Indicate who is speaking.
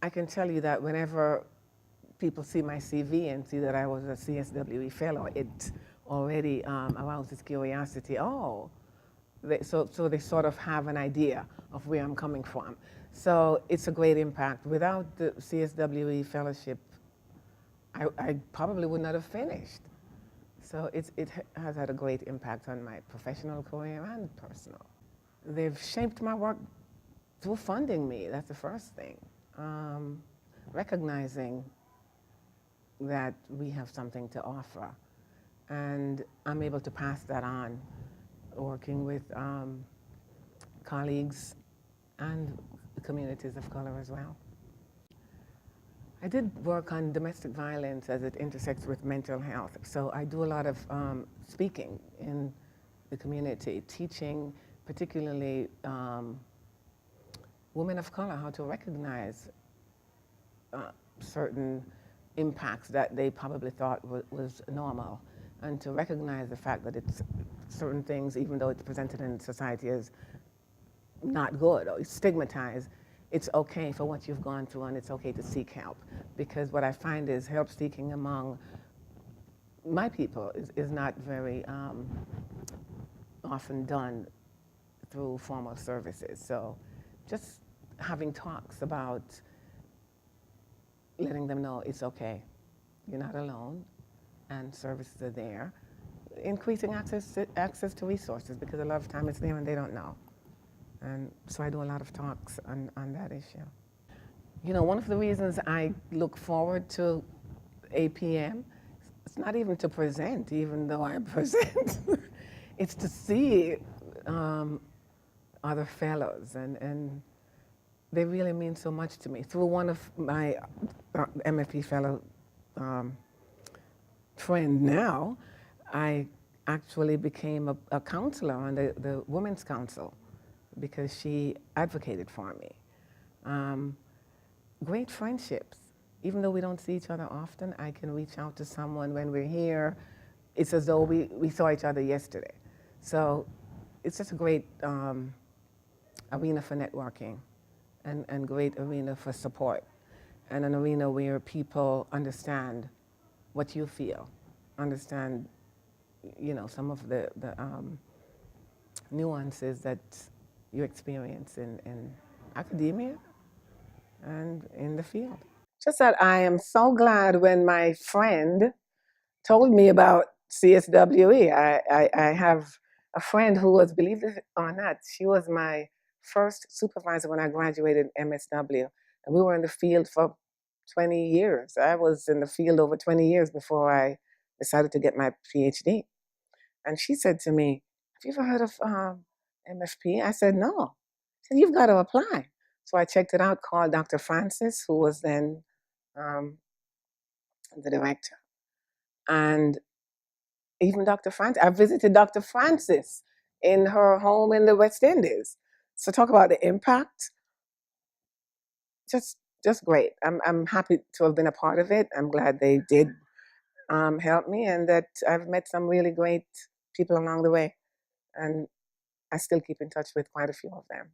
Speaker 1: I can tell you that whenever people see my CV and see that I was a CSWE fellow, it already arouses curiosity. Oh, so they sort of have an idea of where I'm coming from. So it's a great impact. Without the CSWE fellowship, I probably would not have finished. So it has had a great impact on my professional career and personal. They've shaped my work through funding me. That's the first thing. Recognizing that we have something to offer. And I'm able to pass that on, working with colleagues and communities of color as well. I did work on domestic violence as it intersects with mental health. So I do a lot of speaking in the community, teaching particularly women of color how to recognize certain impacts that they probably thought was normal, and to recognize the fact that it's certain things, even though it's presented in society as not good or stigmatized, it's okay for what you've gone through, and it's okay to seek help. Because what I find is help seeking among my people is not very often done through formal services. So just having talks about letting them know it's okay, you're not alone, and services are there. Increasing access to resources, because a lot of time it's there and they don't know. And so I do a lot of talks on that issue. You know, one of the reasons I look forward to APM, it's not even to present, even though I present. It's to see other fellows, and they really mean so much to me. Through one of my MFP fellow friend now, I actually became a counselor on the Women's Council, because she advocated for me. Great friendships. Even though we don't see each other often, I can reach out to someone when we're here. It's as though we saw each other yesterday. So it's just a great arena for networking, and great arena for support, and an arena where people understand what you feel, understand, you know, some of the nuances that you experience in academia and in the field. Just that I am so glad when my friend told me about CSWE. I have a friend who was, believe it or not, she was my first supervisor when I graduated MSW. And we were in the field for 20 years. I was in the field over 20 years before I decided to get my PhD. And she said to me, have you ever heard of MFP? I said, no. She said, you've got to apply. So I checked it out, called Dr. Francis, who was then the director. And even Dr. Francis, I visited Dr. Francis in her home in the West Indies. So talk about the impact. Just great. I'm happy to have been a part of it. I'm glad they did help me, and that I've met some really great people along the way. And I still keep in touch with quite a few of them.